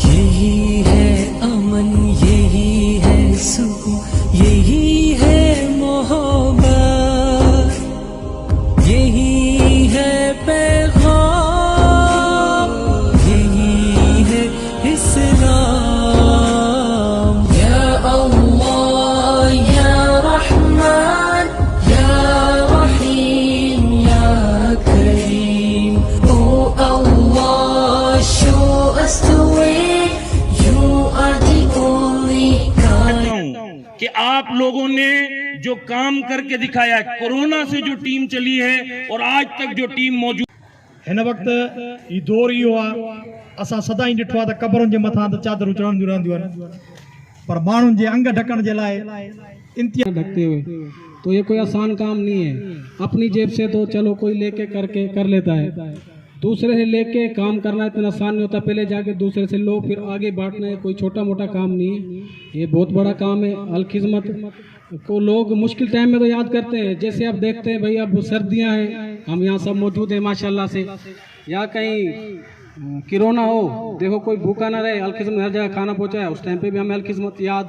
यही है अमन, यही है सुकून, यही है मोहब्बत, यही है पैगाम, यही है इस्लाम। या अल्लाह या रहमान या रहीम या करीम, ओ अल्लाह show us the way, you are the only God। कि आप लोगों ने जो काम करके दिखाया है, कोरोना से जो टीम चली है और आज तक जो टीम मौजूद हिन वक्त ई दौर इहो आहे, असां सदाई ॾिठो आहे त क़बरुनि जे मथां त चादरूं चढ़ंदियूं रहंदियूं आहिनि, पर माण्हुनि जे अंग ढकण जे लाइ इंतिहा ढकते हुए, तो ये कोई आसान काम नहीं है। अपनी जेब से तो चलो कोई लेके करके कर लेता है, दूसरे से लेके काम करना इतना आसान नहीं होता। पहले जाके दूसरे से लो, फिर आगे बांटना है, कोई छोटा मोटा काम नहीं है, ये बहुत बड़ा काम है। अल खिदमत को लोग मुश्किल टाइम में तो याद करते हैं। जैसे आप देखते हैं भाई, अब सर्दियां हैं, हम यहाँ सब मौजूद हैं माशाल्लाह से। या कहीं कोरोना हो, देखो कोई भूखा ना रहे, अल खिदमत हर जगह खाना पहुँचाया, उस टाइम पे भी हमें अल खिदमत याद।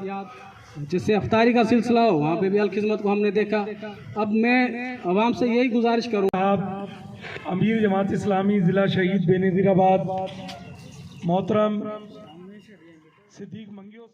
जैसे अफ्तारी का सिलसिला हो, वहाँ पे भी अल खिदमत को हमने देखा। अब मैं आवाम से यही गुजारिश करूँगा, अमीर जमात इस्लामी ज़िला शहीद बेनज़ीराबाद मोहतरम सिद्दीक मंगियो